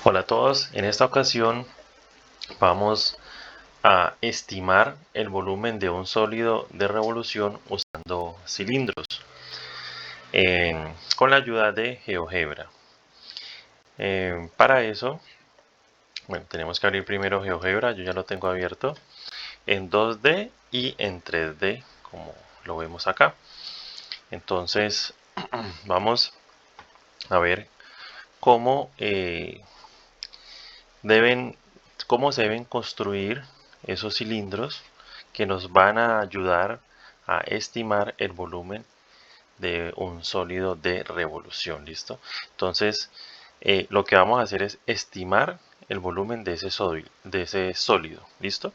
Hola a todos, en esta ocasión vamos a estimar el volumen de un sólido de revolución usando cilindros con la ayuda de GeoGebra. Para eso, bueno, tenemos que abrir primero GeoGebra, yo ya lo tengo abierto en 2D y en 3D, como lo vemos acá. Entonces, vamos a ver cómo cómo se deben construir esos cilindros que nos van a ayudar a estimar el volumen de un sólido de revolución. ¿Listo? Entonces, lo que vamos a hacer es estimar el volumen de ese sólido. ¿Listo?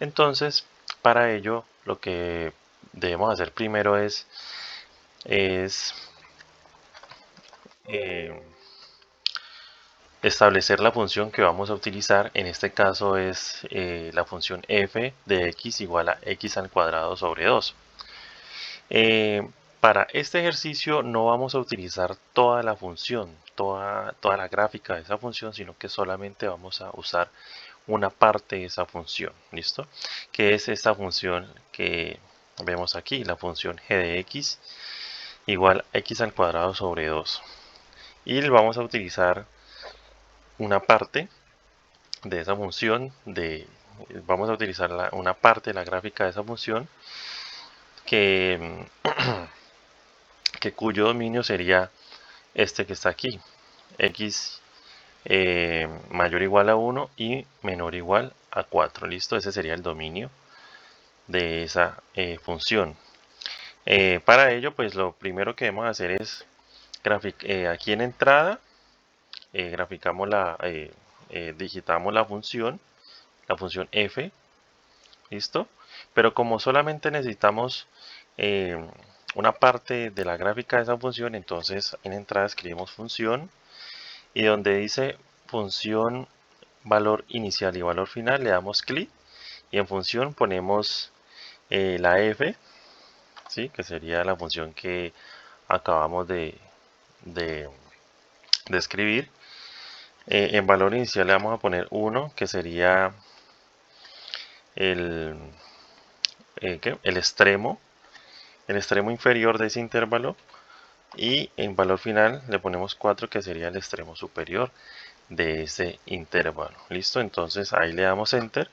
Entonces, para ello, lo que debemos hacer primero es eh, establecer la función que vamos a utilizar. En este caso es la función f de x igual a x al cuadrado sobre 2. Para este ejercicio no vamos a utilizar toda la función, toda la gráfica de esa función, sino que solamente vamos a usar una parte de esa función. ¿Listo? Que es esta función que vemos aquí, la función g de x igual a x al cuadrado sobre 2. Y vamos a utilizar una parte de esa función, vamos a utilizar una parte de la gráfica de esa función que, cuyo dominio sería este que está aquí, x mayor o igual a 1 y menor o igual a 4. Listo, ese sería el dominio de esa función. Para ello, pues lo primero que debemos hacer es aquí en entrada, graficamos digitamos la función f. ¿Listo? Pero como solamente necesitamos una parte de la gráfica de esa función, entonces en entrada escribimos función y donde dice función valor inicial y valor final le damos clic y en función ponemos la f, ¿sí? Que sería la función que acabamos de escribir. En valor inicial le vamos a poner 1, que sería el, el extremo inferior de ese intervalo, y en valor final le ponemos 4, que sería el extremo superior de ese intervalo. Listo, entonces ahí le damos enter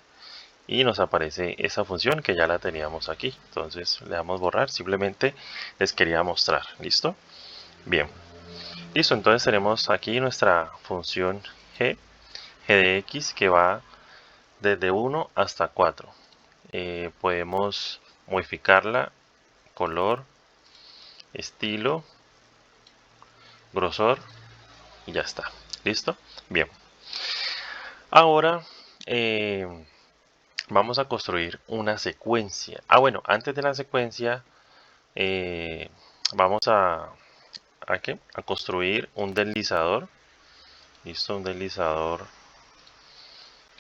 y nos aparece esa función que ya la teníamos aquí. Entonces le damos borrar, simplemente les quería mostrar. Listo, bien, listo. Entonces tenemos aquí nuestra función g de x, que va desde 1 hasta 4. Podemos modificarla: color, estilo, grosor, y ya está. ¿Listo? Bien. Ahora vamos a construir una secuencia. Bueno, antes de la secuencia vamos a construir un deslizador. ¿Listo? Un deslizador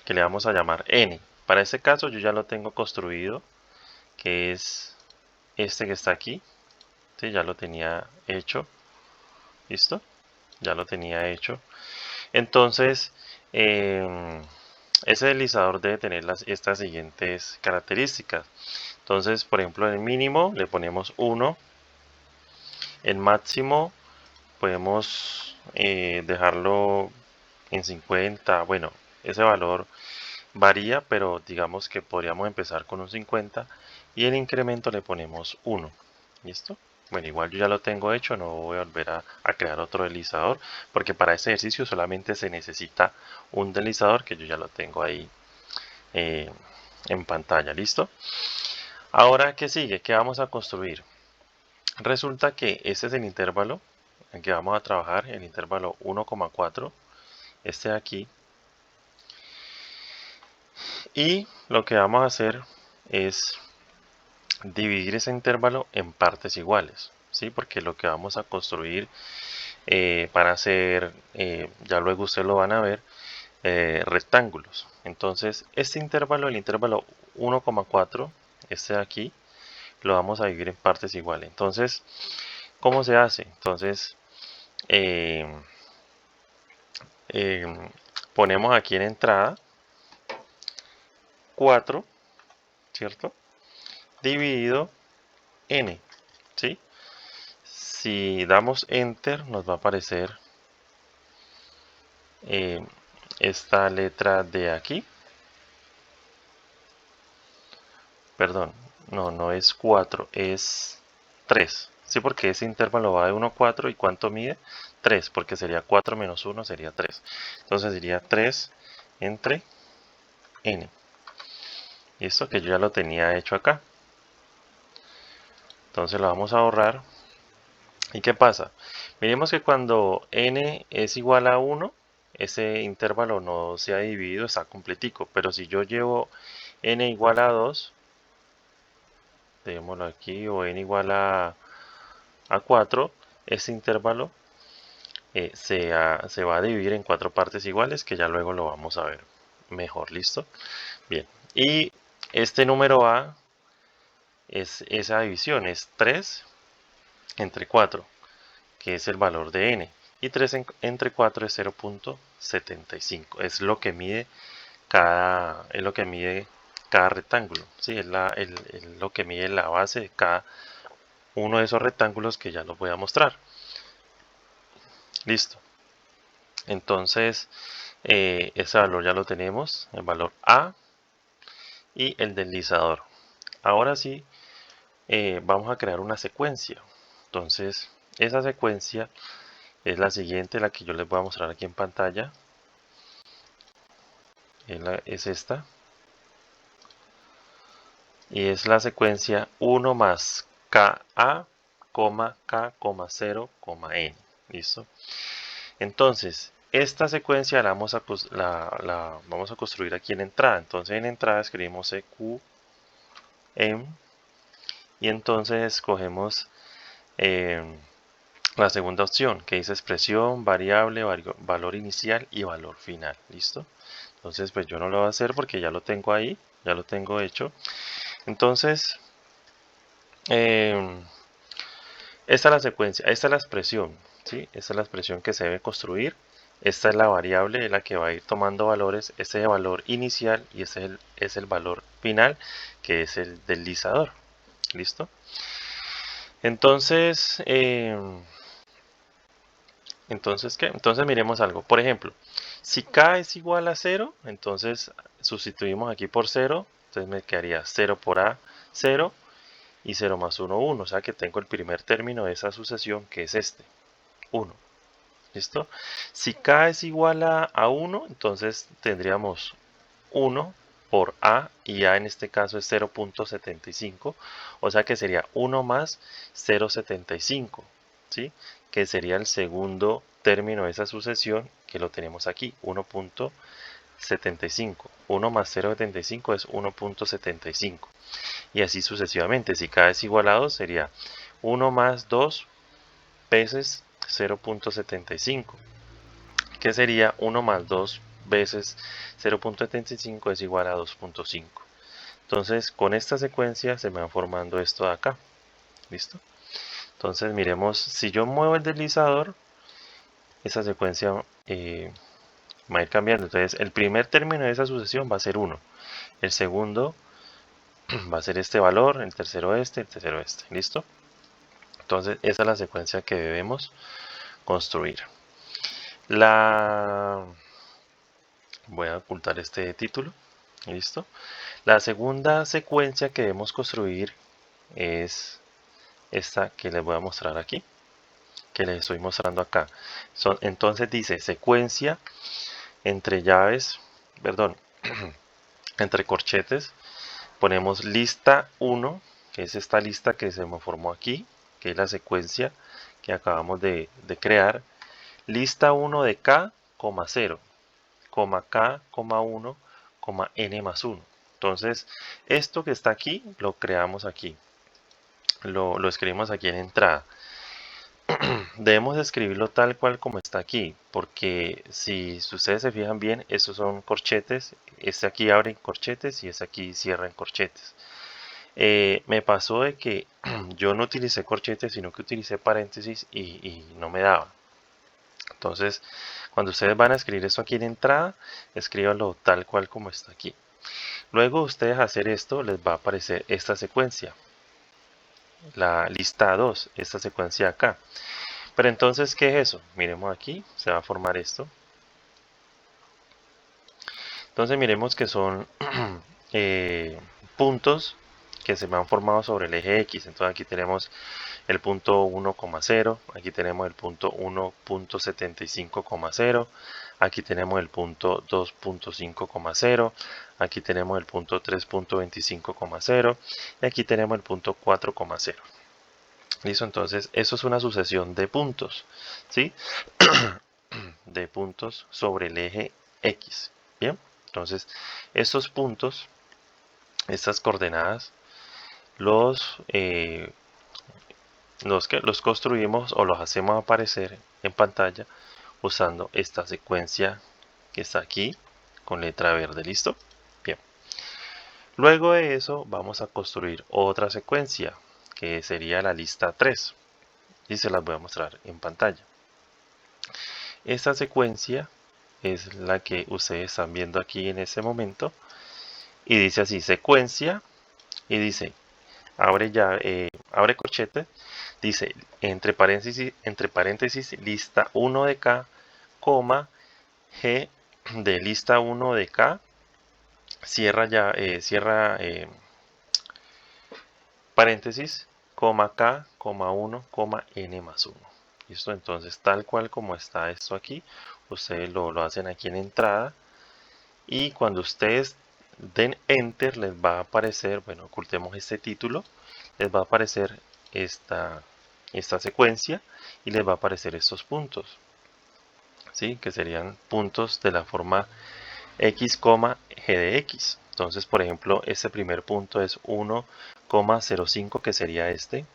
que le vamos a llamar n. Para este caso yo ya lo tengo construido, que es este que está aquí. ¿Sí? Ya lo tenía hecho. ¿Listo? Ya lo tenía hecho. Entonces, ese deslizador debe tener estas siguientes características. Entonces, por ejemplo, en el mínimo le ponemos 1. El máximo podemos dejarlo en 50. Bueno, ese valor varía, pero digamos que podríamos empezar con un 50. Y el incremento le ponemos 1. ¿Listo? Bueno, igual yo ya lo tengo hecho, no voy a volver a crear otro deslizador, porque para este ejercicio solamente se necesita un deslizador, que yo ya lo tengo ahí en pantalla. ¿Listo? Ahora, ¿qué sigue? ¿Qué vamos a construir? Resulta que este es el intervalo en que vamos a trabajar, el intervalo 1,4, este de aquí. Y lo que vamos a hacer es dividir ese intervalo en partes iguales, ¿sí? Porque lo que vamos a construir para hacer, ya luego ustedes lo van a ver, rectángulos. Entonces, este intervalo, el intervalo 1,4, este de aquí, lo vamos a dividir en partes iguales. Entonces, ¿cómo se hace? Entonces, ponemos aquí en entrada 4, ¿cierto? Dividido n, ¿sí? Si damos enter nos va a aparecer esta letra de aquí. Perdón, no es 4, es 3. Sí, porque ese intervalo va de 1 a 4 y ¿cuánto mide? 3, porque sería 4 menos 1 sería 3. Entonces sería 3 entre n. Listo, que yo ya lo tenía hecho acá. Entonces lo vamos a borrar. ¿Y qué pasa? Miremos que cuando n es igual a 1, ese intervalo no se ha dividido, está completico. Pero si yo llevo n igual a 2, dejémoslo aquí, o n igual a 4, ese intervalo se va a dividir en 4 partes iguales, que ya luego lo vamos a ver mejor. ¿Listo? Bien. Y este número a es esa división, es 3 entre 4, que es el valor de n. Y 3 entre 4 es 0.75. Es lo que mide cada rectángulo. ¿Sí? Es lo que mide la base de cada uno de esos rectángulos, que ya los voy a mostrar. Listo. Entonces, ese valor ya lo tenemos, el valor A y el deslizador. Ahora sí, vamos a crear una secuencia. Entonces, esa secuencia es la siguiente, la que yo les voy a mostrar aquí en pantalla. Es esta. Y es la secuencia 1 más KA, K, 0, N. ¿Listo? Entonces, esta secuencia la vamos a construir aquí en entrada. Entonces, en entrada escribimos EQM y entonces escogemos la segunda opción, que dice expresión, variable, valor inicial y valor final. ¿Listo? Entonces, pues yo no lo voy a hacer porque ya lo tengo ahí, ya lo tengo hecho. Entonces, esta es la secuencia, esta es la expresión, ¿sí? Esta es la expresión que se debe construir. Esta es la variable de la que va a ir tomando valores. Este es el valor inicial y este es el valor final, que es el deslizador. ¿Listo? Entonces, ¿qué? Entonces miremos algo. Por ejemplo, si k es igual a 0, entonces sustituimos aquí por 0. Entonces me quedaría 0 por a, 0. Y 0 más 1, 1. O sea que tengo el primer término de esa sucesión, que es este, 1. ¿Listo? Si k es igual a 1, entonces tendríamos 1 por a, y a en este caso es 0.75, o sea que sería 1 más 0.75, ¿sí? Que sería el segundo término de esa sucesión, que lo tenemos aquí, 1.75. 1 más 0.75 es 1.75. Y así sucesivamente. Si k es igual a 2, sería 1 más 2 veces 0.75, que sería 1 más 2 veces 0.75 es igual a 2.5. Entonces, con esta secuencia se me va formando esto de acá. ¿Listo? Entonces, miremos, si yo muevo el deslizador, esa secuencia va a ir cambiando. Entonces, el primer término de esa sucesión va a ser 1. El segundo va a ser este valor, el tercero este, el tercero este. ¿Listo? Entonces, esa es la secuencia que debemos construir. Voy a ocultar este título. ¿Listo? La segunda secuencia que debemos construir es esta que les voy a mostrar aquí, que les estoy mostrando acá. Entonces dice secuencia entre llaves, perdón, entre corchetes. Ponemos lista 1, que es esta lista que se me formó aquí, que es la secuencia que acabamos de crear. Lista 1 de k, 0, k, 1, n más 1. Entonces, esto que está aquí, lo creamos aquí. Lo escribimos aquí en entrada. Debemos escribirlo tal cual como está aquí, porque si ustedes se fijan bien, estos son corchetes. Este aquí abre corchetes y este aquí cierra en corchetes. Me pasó de que yo no utilicé corchetes, sino que utilicé paréntesis y no me daba. Entonces, Cuando ustedes van a escribir esto aquí en entrada, escríbanlo tal cual como está aquí. Luego ustedes hacer esto, les va a aparecer esta secuencia, la lista 2, esta secuencia de acá. Pero entonces, ¿qué es eso? Miremos aquí, se va a formar esto. Entonces miremos que son puntos que se van formado sobre el eje X. Entonces aquí tenemos el punto 1,0, aquí tenemos el punto 1.75,0, aquí tenemos el punto 2.5,0, aquí tenemos el punto 3.25,0 y aquí tenemos el punto 4,0. ¿Listo? Entonces eso es una sucesión de puntos, ¿sí? De puntos sobre el eje X. Bien, entonces estos puntos, estas coordenadas, los construimos o los hacemos aparecer en pantalla usando esta secuencia que está aquí con letra verde. ¿Listo? Bien. Luego de eso vamos a construir otra secuencia que sería la lista 3 y se las voy a mostrar en pantalla. Esta secuencia es la que ustedes están viendo aquí en este momento y dice así: secuencia, y dice abre corchete, dice entre paréntesis lista 1 de K, coma G de lista 1 de K, cierra paréntesis, coma K, coma 1, coma N más 1. ¿Listo? Entonces tal cual como está esto aquí, ustedes lo hacen aquí en entrada y cuando ustedes den enter les va a aparecer, bueno, ocultemos este título, les va a aparecer esta secuencia y les va a aparecer estos puntos, ¿sí? Que serían puntos de la forma x, g de x. Entonces, por ejemplo, este primer punto es 1,05, que sería este.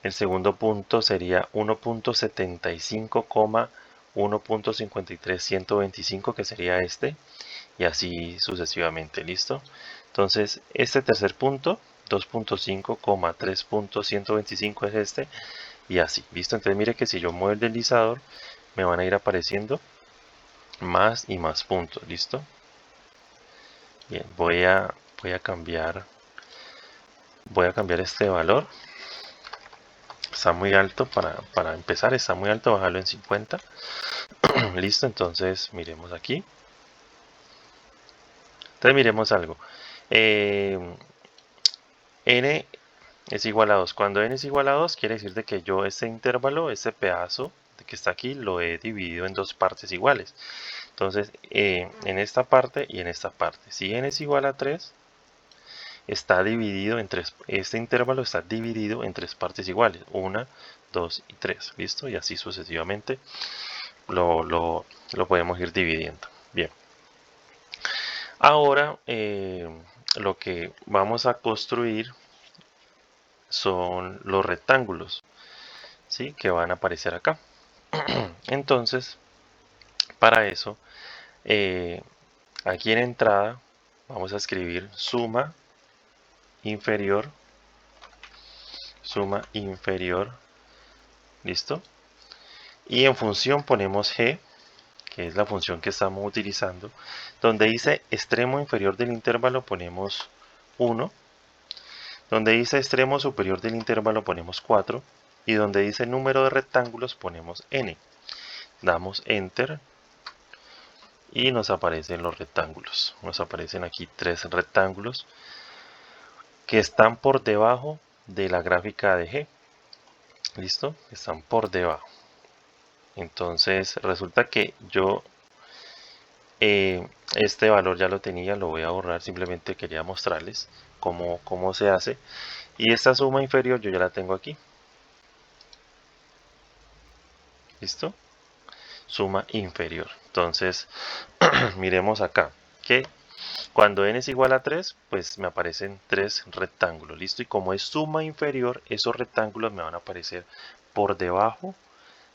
El segundo punto sería 1.75,1.53125, que sería este. Y así sucesivamente. ¿Listo? Entonces, este tercer punto, 2.5,3.125 es este. Y así. ¿Listo? Entonces, mire que si yo muevo el deslizador, me van a ir apareciendo más y más puntos. ¿Listo? Bien, voy a cambiar este valor. Está muy alto para empezar, está muy alto, bajarlo en 50. Listo, entonces miremos aquí. Entonces miremos algo. N es igual a 2. Cuando n es igual a 2, quiere decir de que yo este intervalo, este pedazo que está aquí, lo he dividido en dos partes iguales. Entonces, en esta parte y en esta parte. Si n es igual a 3, está dividido en tres. Este intervalo está dividido en tres partes iguales: 1, 2 y 3. ¿Listo? Y así sucesivamente lo podemos ir dividiendo. Bien. Ahora lo que vamos a construir son los rectángulos, ¿sí? Que van a aparecer acá. Entonces, para eso, aquí en entrada vamos a escribir suma inferior, ¿listo? Y en función ponemos g, que es la función que estamos utilizando. Donde dice extremo inferior del intervalo ponemos 1, donde dice extremo superior del intervalo ponemos 4, y donde dice número de rectángulos ponemos n. Damos enter y nos aparecen los rectángulos. Nos aparecen aquí 3 rectángulos que están por debajo de la gráfica de G. ¿Listo? Están por debajo. Entonces resulta que yo este valor ya lo tenía, lo voy a borrar, simplemente quería mostrarles cómo se hace. Y esta suma inferior yo ya la tengo aquí. ¿Listo? Suma inferior. Entonces, miremos acá que cuando n es igual a 3, pues me aparecen 3 rectángulos. ¿Listo? Y como es suma inferior, esos rectángulos me van a aparecer por debajo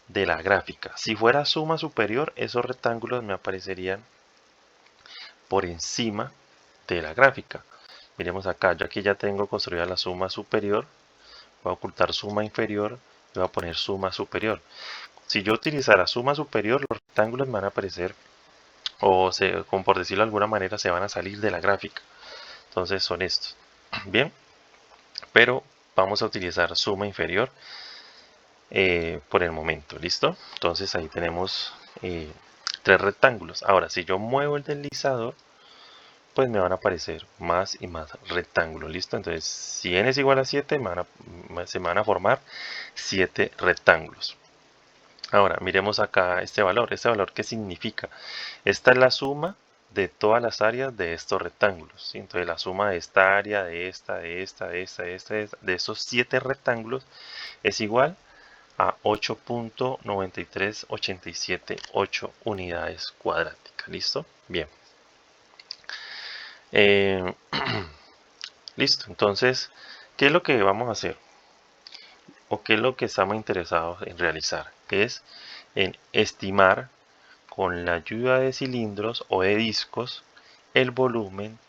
de la gráfica. Si fuera suma superior, esos rectángulos me aparecerían por encima de la gráfica. Miremos acá, yo aquí ya tengo construida la suma superior. Voy a ocultar suma inferior y voy a poner suma superior. si yo utilizara suma superior, los rectángulos me van a aparecer, o como por decirlo de alguna manera, se van a salir de la gráfica. Entonces son estos. Bien, pero vamos a utilizar suma inferior por el momento. ¿Listo? Entonces ahí tenemos 3 rectángulos. Ahora, si yo muevo el deslizador, pues me van a aparecer más y más rectángulos. ¿Listo? Entonces, si n es igual a 7, se me van a formar 7 rectángulos. Ahora, miremos acá este valor. ¿Este valor qué significa? Esta es la suma de todas las áreas de estos rectángulos. ¿Sí? Entonces, la suma de esta área, de esta, de esta, de esta, de esta, de esos 7 rectángulos es igual a 8.93878 unidades cuadráticas. ¿Listo? Bien. Listo. Entonces, ¿qué es lo que vamos a hacer? ¿O qué es lo que estamos interesados en realizar? Es en estimar con la ayuda de cilindros o de discos el volumen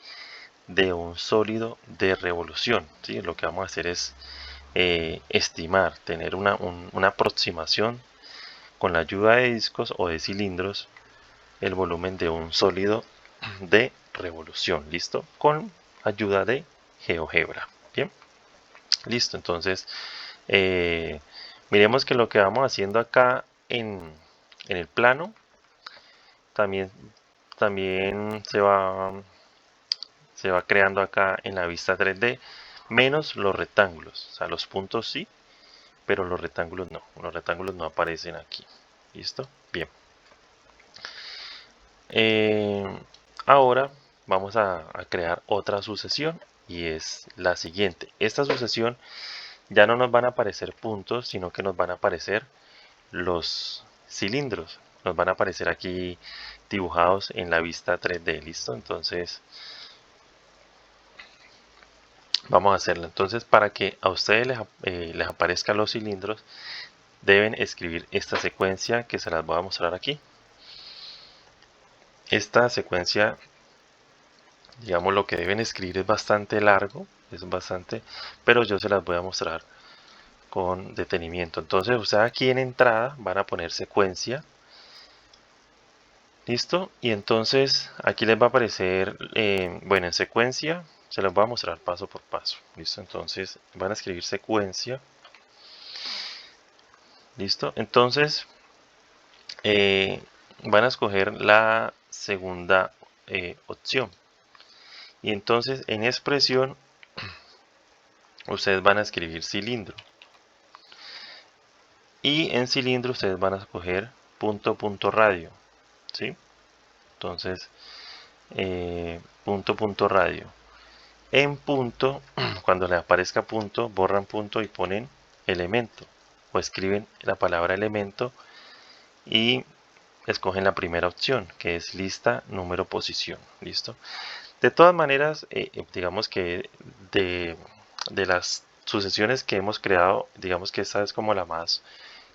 de un sólido de revolución. ¿Sí? Lo que vamos a hacer es estimar, tener una aproximación con la ayuda de discos o de cilindros el volumen de un sólido de revolución. ¿Listo? Con ayuda de GeoGebra. Bien, listo. Entonces, miremos que lo que vamos haciendo acá en el plano también se va creando acá en la vista 3D, menos los rectángulos. O sea, los puntos sí, pero los rectángulos no. Los rectángulos no aparecen aquí. ¿Listo? Bien. Ahora vamos a crear otra sucesión y es la siguiente. Esta sucesión ya no nos van a aparecer puntos, sino que nos van a aparecer los cilindros. Nos van a aparecer aquí dibujados en la vista 3D. ¿Listo? Entonces vamos a hacerlo. Entonces, para que a ustedes les aparezcan los cilindros, deben escribir esta secuencia que se las voy a mostrar aquí. Esta secuencia, digamos, lo que deben escribir es bastante largo, pero yo se las voy a mostrar con detenimiento. Entonces, ustedes aquí en entrada van a poner secuencia. ¿Listo? Y entonces aquí les va a aparecer, bueno, en secuencia, se los voy a mostrar paso por paso. ¿Listo? Entonces van a escribir secuencia. ¿Listo? Entonces van a escoger la segunda opción. Y entonces en expresión ustedes van a escribir cilindro. Y en cilindro ustedes van a escoger punto, punto, radio. ¿Sí? Entonces, punto, punto, radio. En punto, cuando les aparezca punto, borran punto y ponen elemento. O escriben la palabra elemento y escogen la primera opción, que es lista, número, posición. ¿Listo? De todas maneras, digamos que de las sucesiones que hemos creado, digamos que esta es como la más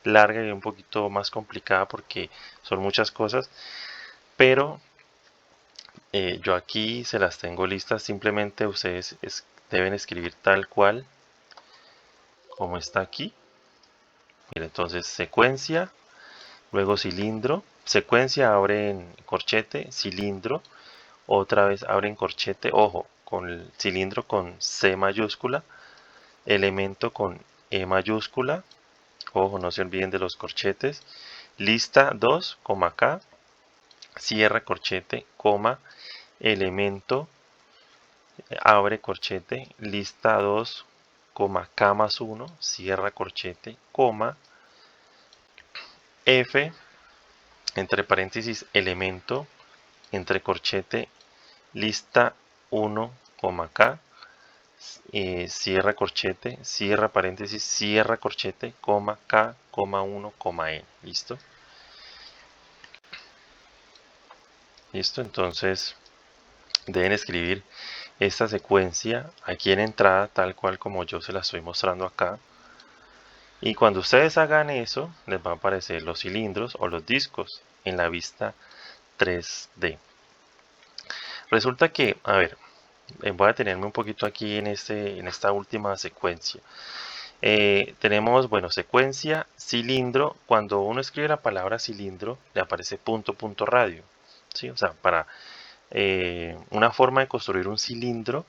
larga y un poquito más complicada porque son muchas cosas, pero yo aquí se las tengo listas. Simplemente ustedes deben escribir tal cual como está aquí. Mira, entonces secuencia, luego cilindro, secuencia abre en corchete, cilindro, otra vez abre en corchete, ojo, con el cilindro con C mayúscula, elemento con E mayúscula, ojo, no se olviden de los corchetes, lista 2, K, cierra corchete, coma, elemento, abre corchete, lista 2, K más 1, cierra corchete, coma, F, entre paréntesis, elemento, entre corchete, lista 1, K, cierra corchete, cierra paréntesis, cierra corchete, K, 1, N. ¿Listo? ¿Listo? Entonces deben escribir esta secuencia aquí en entrada, tal cual como yo se la estoy mostrando acá. Y cuando ustedes hagan eso, les van a aparecer los cilindros o los discos en la vista 3D. Resulta que, a ver, voy a detenerme un poquito aquí en esta última secuencia. Tenemos, bueno, secuencia, cilindro. Cuando uno escribe la palabra cilindro, le aparece punto, punto, radio. ¿Sí? O sea, para una forma de construir un cilindro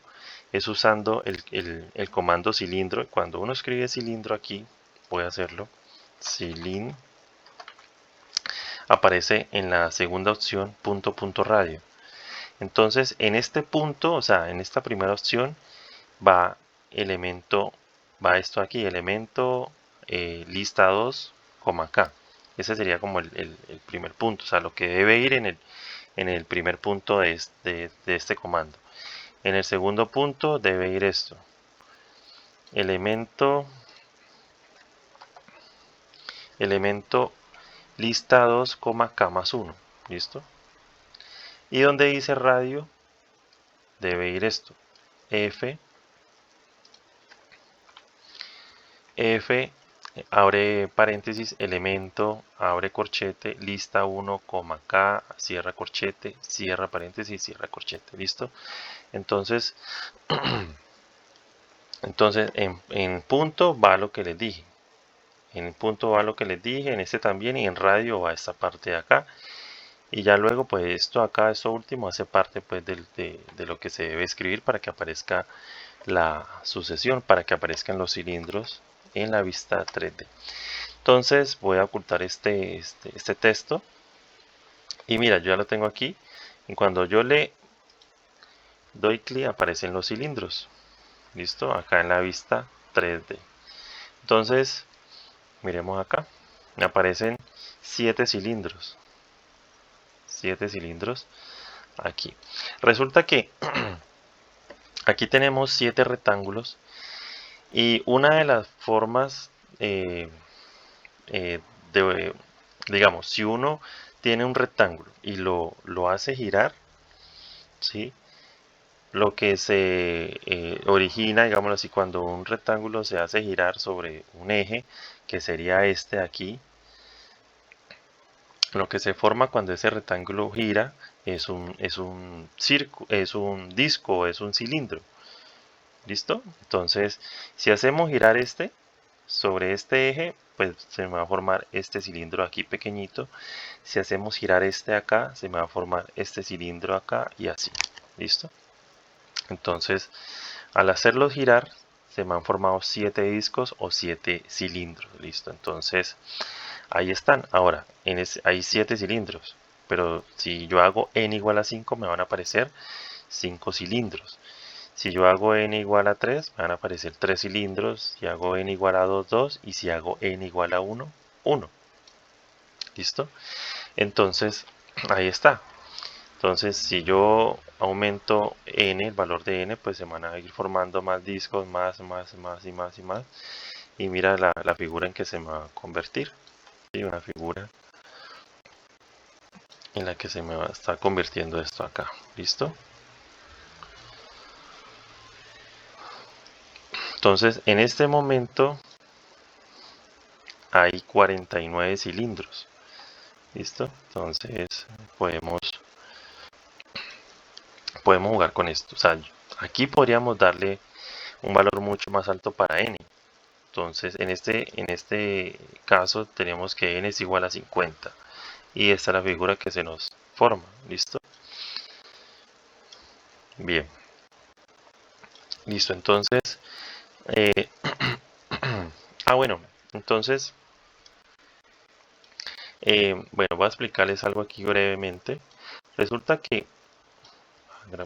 es usando el comando cilindro. Cuando uno escribe cilindro aquí, voy a hacerlo, cilindro, aparece en la segunda opción punto, punto, radio. Entonces, en este punto, o sea, en esta primera opción, va esto aquí, elemento lista 2, K. Ese sería como el primer punto, o sea, lo que debe ir en el primer punto de este comando. En el segundo punto debe ir esto, elemento lista 2, K más 1, ¿listo? Y donde dice radio, debe ir esto, F, abre paréntesis, elemento, abre corchete, lista 1, K, cierra corchete, cierra paréntesis, cierra corchete, ¿listo? Entonces, en punto va lo que les dije. En punto va lo que les dije, en este también, y en radio va esta parte de acá. Y ya luego, pues esto acá, esto último, hace parte pues de lo que se debe escribir para que aparezca la sucesión, para que aparezcan los cilindros en la vista 3D. Entonces voy a ocultar este texto. Y mira, yo ya lo tengo aquí. Y cuando yo le doy clic, aparecen los cilindros. ¿Listo? Acá en la vista 3D. Entonces, miremos acá. Me aparecen 7 cilindros. 7 cilindros aquí. Resulta que aquí tenemos 7 rectángulos. Y una de las formas digamos, si uno tiene un rectángulo y lo hace girar, ¿sí? Lo que se origina, digámoslo así, cuando un rectángulo se hace girar sobre un eje, que sería este aquí, lo que se forma cuando ese rectángulo gira es un disco, es un cilindro. ¿Listo? Entonces, si hacemos girar sobre este eje, pues se me va a formar este cilindro aquí pequeñito. Si hacemos girar este acá, se me va a formar este cilindro acá y así. ¿Listo? Entonces, al hacerlos girar, se me han formado 7 discos o 7 cilindros. ¿Listo? Entonces, ahí están. Ahora, hay 7 cilindros. Pero si yo hago n igual a 5, me van a aparecer 5 cilindros. Si yo hago n igual a 3, me van a aparecer 3 cilindros. Si hago n igual a 2, 2. Y si hago n igual a 1, 1. ¿Listo? Entonces, ahí está. Entonces, si yo aumento n, el valor de n, pues se van a ir formando más discos, más y más. Y mira la figura en que se me va a convertir. ¿Sí? Una figura en la que se me va a estar convirtiendo esto acá. ¿Listo? Entonces, en este momento hay 49 cilindros. ¿Listo? Entonces, podemos jugar con esto. O sea, aquí podríamos darle un valor mucho más alto para n. Entonces, en este caso tenemos que n es igual a 50. Y esta es la figura que se nos forma. ¿Listo? Bien. Listo, entonces... bueno, entonces... bueno, voy a explicarles algo aquí brevemente. Resulta que...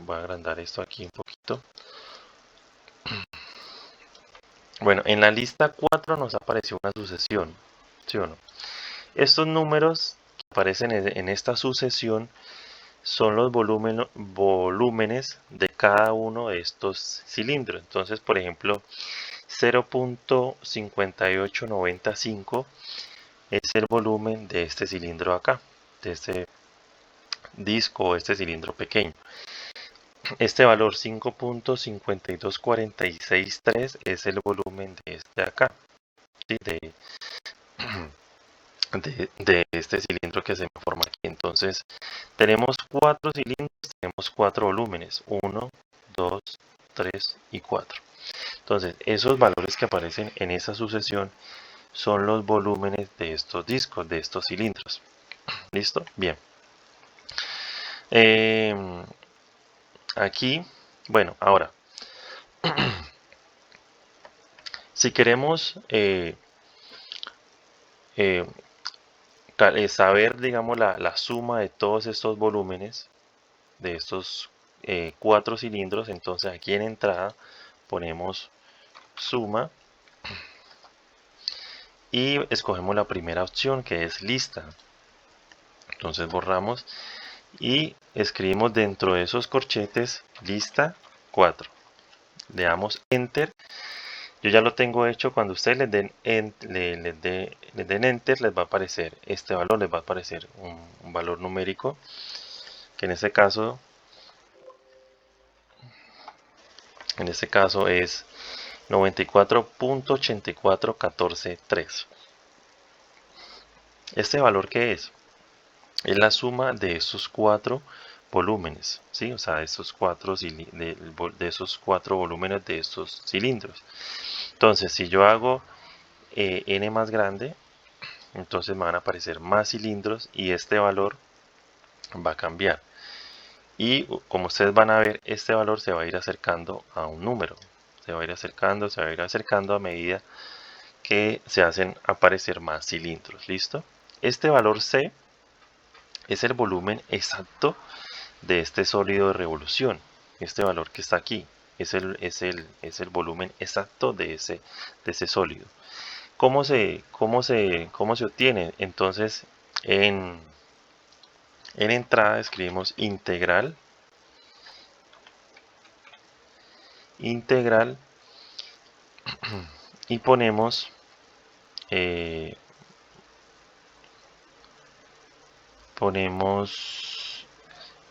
Voy a agrandar esto aquí un poquito. Bueno, en la lista 4 nos apareció una sucesión, ¿sí o no? Estos números que aparecen en esta sucesión son los volúmenes de cada uno de estos cilindros. Entonces, por ejemplo, 0.5895 es el volumen de este cilindro acá, de este disco o este cilindro pequeño. Este valor 5.52463 es el volumen de este acá, ¿sí? de este cilindro que se me forma aquí. Entonces tenemos 4 cilindros, tenemos 4 volúmenes, 1, 2, 3 y 4. Entonces, esos valores que aparecen en esa sucesión son los volúmenes de estos discos, de estos cilindros. ¿Listo? Bien. Aquí, bueno, ahora, si queremos saber, digamos, la suma de todos estos volúmenes, de estos 4 cilindros, entonces aquí en entrada ponemos suma y escogemos la primera opción, que es lista. Entonces borramos y escribimos dentro de esos corchetes lista 4. Le damos enter. Yo ya lo tengo hecho. Cuando ustedes les den enter, les va a aparecer este valor, les va a aparecer un valor numérico, que en este caso es 94.84143. Este valor, ¿qué es? Es la suma de esos 4 volúmenes, ¿sí? O sea, de esos 4 volúmenes de estos cilindros. Entonces, si yo hago n más grande, entonces me van a aparecer más cilindros y este valor va a cambiar. Y como ustedes van a ver, este valor se va a ir acercando a un número. Se va a ir acercando, se va a ir acercando a medida que se hacen aparecer más cilindros. ¿Listo? Este valor C es el volumen exacto de este sólido de revolución. Este valor que está aquí es el volumen exacto de ese sólido. ¿Cómo se obtiene? Entonces, en entrada escribimos integral y ponemos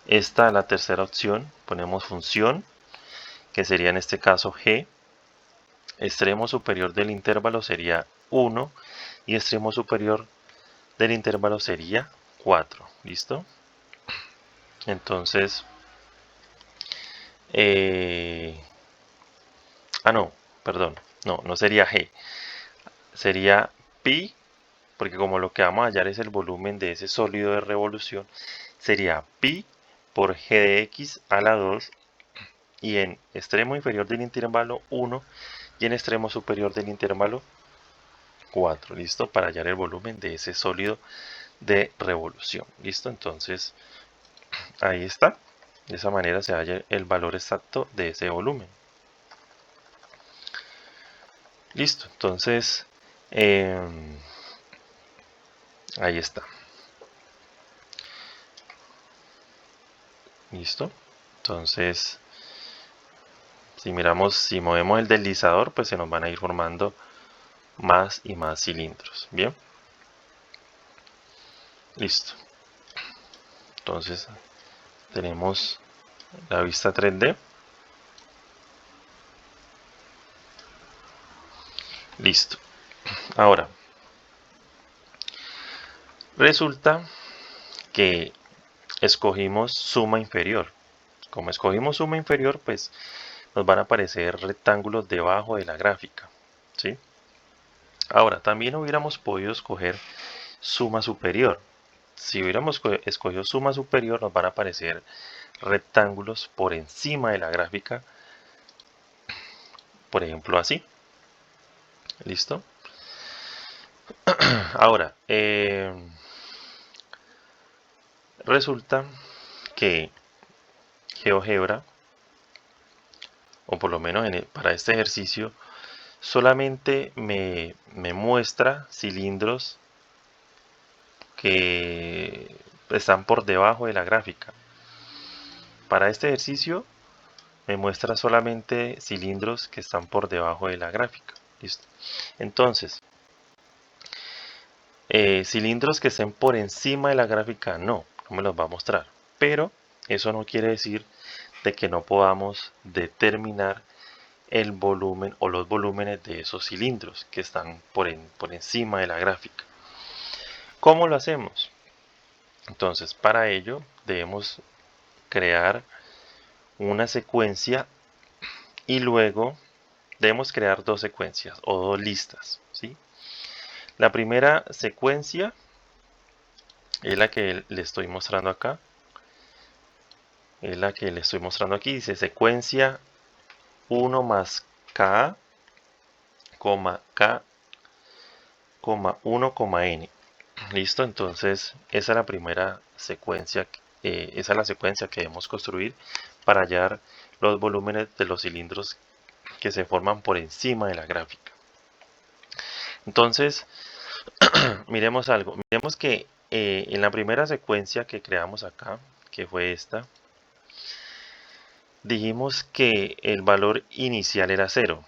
esta, la tercera opción, ponemos función, que sería en este caso g. Extremo superior del intervalo sería 1 y extremo superior del intervalo sería 4. ¿Listo? Entonces, no, perdón, no sería g, sería pi, porque como lo que vamos a hallar es el volumen de ese sólido de revolución, sería pi por g de x a la 2 y en extremo inferior del intervalo 1 y en extremo superior del intervalo 4. ¿Listo? Para hallar el volumen de ese sólido de revolución. ¿Listo? Entonces, ahí está. De esa manera se halla el valor exacto de ese volumen. Listo. Entonces, ahí está. ¿Listo? Entonces, si movemos el deslizador, pues se nos van a ir formando más y más cilindros. Bien. Listo. Entonces, tenemos la vista 3D. Listo. Ahora, resulta que escogimos suma inferior. Como escogimos suma inferior, pues nos van a aparecer rectángulos debajo de la gráfica, ¿sí? Ahora, también hubiéramos podido escoger suma superior. Si hubiéramos escogido suma superior, nos van a aparecer rectángulos por encima de la gráfica, por ejemplo así. ¿Listo? Ahora, resulta que GeoGebra, o por lo menos para este ejercicio, solamente me muestra cilindros que están por debajo de la gráfica. Para este ejercicio me muestra solamente cilindros que están por debajo de la gráfica. ¿Listo? Entonces, cilindros que estén por encima de la gráfica no me los va a mostrar. Pero eso no quiere decir de que no podamos determinar el volumen o los volúmenes de esos cilindros que están por encima de la gráfica. ¿Cómo lo hacemos? Entonces, para ello debemos crear una secuencia y luego debemos crear dos secuencias o dos listas, ¿sí? La primera secuencia es la que le estoy mostrando acá. Es la que le estoy mostrando aquí. Dice secuencia 1 más K, K, 1, N. Listo, entonces esa es la primera secuencia, esa es la secuencia que debemos construir para hallar los volúmenes de los cilindros que se forman por encima de la gráfica. Entonces, miremos algo. Miremos que en la primera secuencia que creamos acá, que fue esta, dijimos que el valor inicial era 0.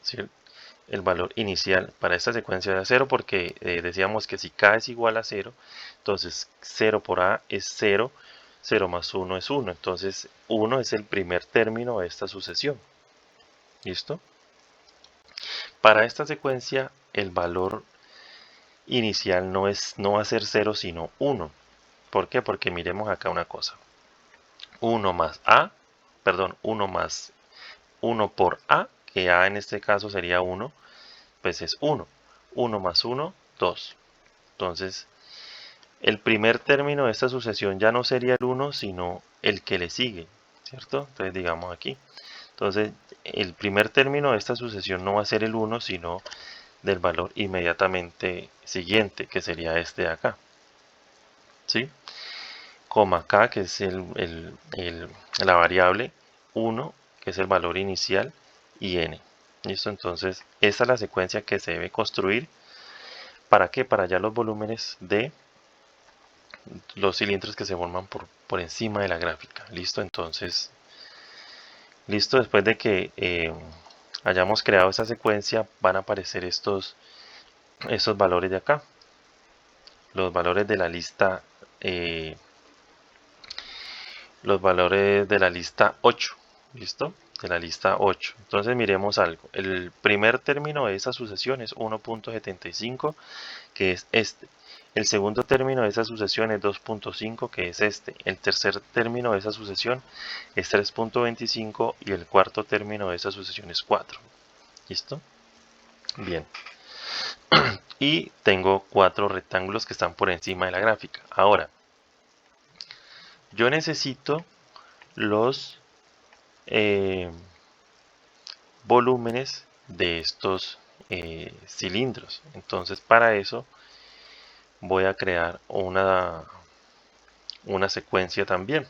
¿Sí? El valor inicial para esta secuencia era 0 porque decíamos que si K es igual a 0, entonces 0 por A es 0, 0 más 1 es 1. Entonces 1 es el primer término de esta sucesión. ¿Listo? Para esta secuencia el valor inicial no va a ser 0 sino 1. ¿Por qué? Porque miremos acá una cosa. 1 más A, perdón, 1 más 1 por A, que A en este caso sería 1, pues es 1. 1 más 1, 2. Entonces, el primer término de esta sucesión ya no sería el 1, sino el que le sigue, ¿cierto? Entonces, digamos aquí. Entonces, el primer término de esta sucesión no va a ser el 1, sino del valor inmediatamente siguiente, que sería este de acá. ¿Sí? Coma K, que es la variable 1, que es el valor inicial, y N. ¿Listo? Entonces, esta es la secuencia que se debe construir. ¿Para qué? Para hallar los volúmenes de los cilindros que se forman por encima de la gráfica. ¿Listo? Entonces, listo, después de que hayamos creado esta secuencia, van a aparecer estos valores de acá. Los valores de la lista los valores de la lista 8, ¿listo? De la lista 8. Entonces miremos algo. El primer término de esa sucesión es 1.75, que es este. El segundo término de esa sucesión es 2.5, que es este. El tercer término de esa sucesión es 3.25 y el cuarto término de esa sucesión es 4. ¿Listo? Bien. Y tengo 4 rectángulos que están por encima de la gráfica. Ahora, yo necesito los volúmenes de estos cilindros. Entonces, para eso voy a crear una secuencia también.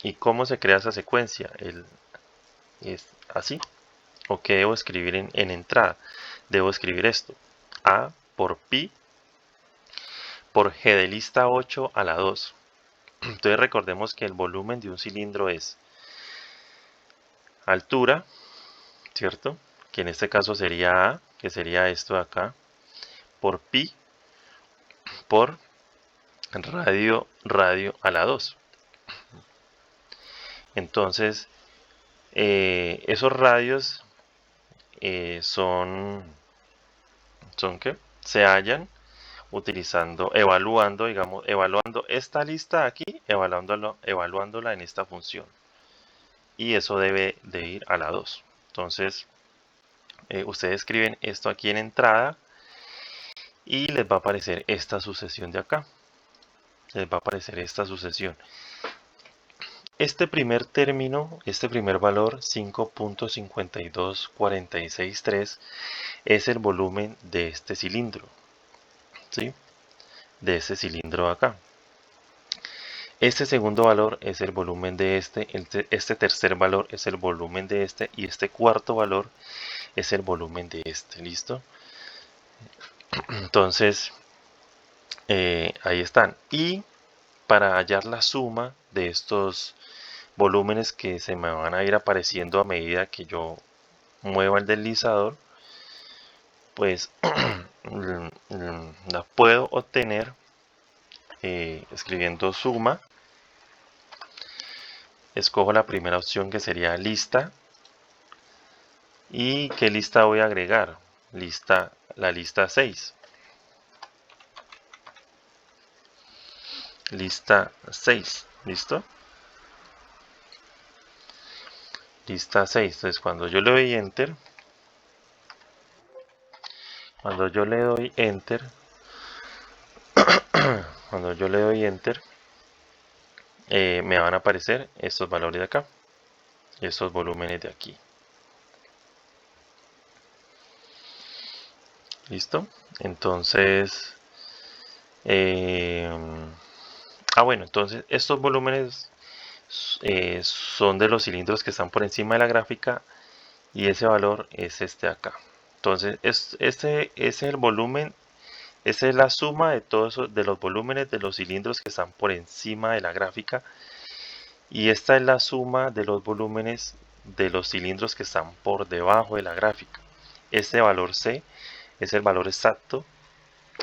¿Y cómo se crea esa secuencia? Es así. ¿O qué debo escribir en entrada? Debo escribir esto. A por pi por g de lista 8 a la 2. Entonces recordemos que el volumen de un cilindro es altura, ¿cierto? Que en este caso sería A, que sería esto de acá, por pi por radio a la 2. Entonces, esos radios son ¿qué? Se hallan evaluando esta lista aquí, evaluándola en esta función. Y eso debe de ir a la 2. Entonces, ustedes escriben esto aquí en entrada y les va a aparecer esta sucesión de acá. Les va a aparecer esta sucesión. Este primer término, este primer valor, 5.52463, es el volumen de este cilindro, ¿sí? De este cilindro de acá. Este segundo valor es el volumen de este tercer valor es el volumen de este, y este cuarto valor es el volumen de este, ¿listo? Entonces, ahí están. Y para hallar la suma de estos volúmenes que se me van a ir apareciendo a medida que yo mueva el deslizador, pues la puedo obtener escribiendo suma. Escojo la primera opción, que sería lista. ¿Y qué lista voy a agregar? La lista 6. Lista 6, ¿listo? lista 6. Entonces cuando yo le doy enter, me van a aparecer estos valores de acá y estos volúmenes de aquí. ¿Listo? Entonces, bueno, entonces estos volúmenes son de los cilindros que están por encima de la gráfica y ese valor es este de acá. Entonces, este es el volumen, esa es la suma de todos de los volúmenes de los cilindros que están por encima de la gráfica y esta es la suma de los volúmenes de los cilindros que están por debajo de la gráfica. Este valor C es el valor exacto,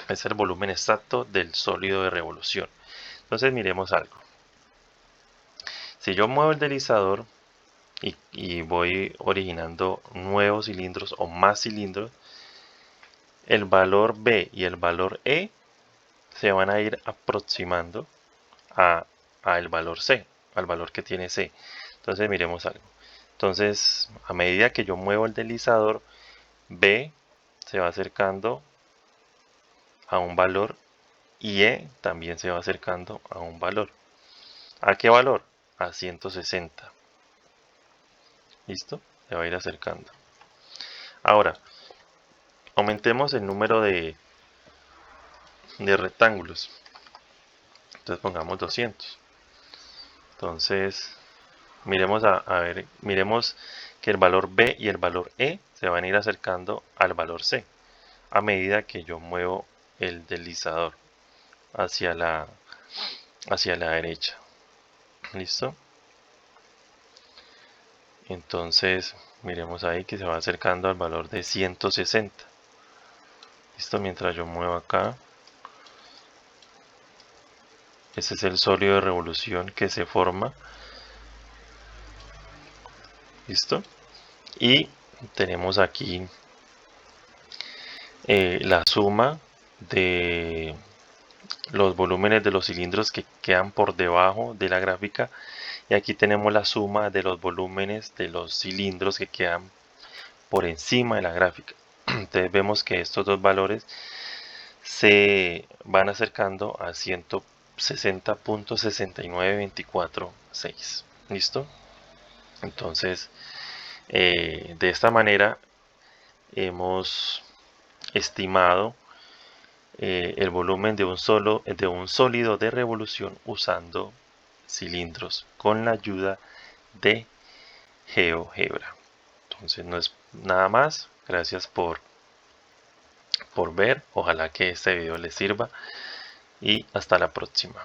es el volumen exacto del sólido de revolución. Entonces miremos algo. Si yo muevo el deslizador y voy originando nuevos cilindros o más cilindros, el valor B y el valor E se van a ir aproximando a el valor C, al valor que tiene C. Entonces miremos algo. Entonces, a medida que yo muevo el deslizador, B se va acercando a un valor y E también se va acercando a un valor. ¿A qué valor? A 160. ¿Listo? Se va a ir acercando. Ahora, aumentemos el número de rectángulos. Entonces pongamos 200. Entonces, miremos miremos que el valor B y el valor E se van a ir acercando al valor C a medida que yo muevo el deslizador hacia la derecha. ¿Listo? Entonces, miremos ahí que se va acercando al valor de 160. ¿Listo? Mientras yo muevo acá. Ese es el sólido de revolución que se forma. ¿Listo? Y tenemos aquí la suma de los volúmenes de los cilindros que quedan por debajo de la gráfica y aquí tenemos la suma de los volúmenes de los cilindros que quedan por encima de la gráfica. Entonces vemos que estos dos valores se van acercando a 160.69246. ¿Listo? Entonces, de esta manera hemos estimado el volumen de un sólido de revolución usando cilindros con la ayuda de GeoGebra. Entonces no es nada más. Gracias por ver. Ojalá que este video les sirva y hasta la próxima.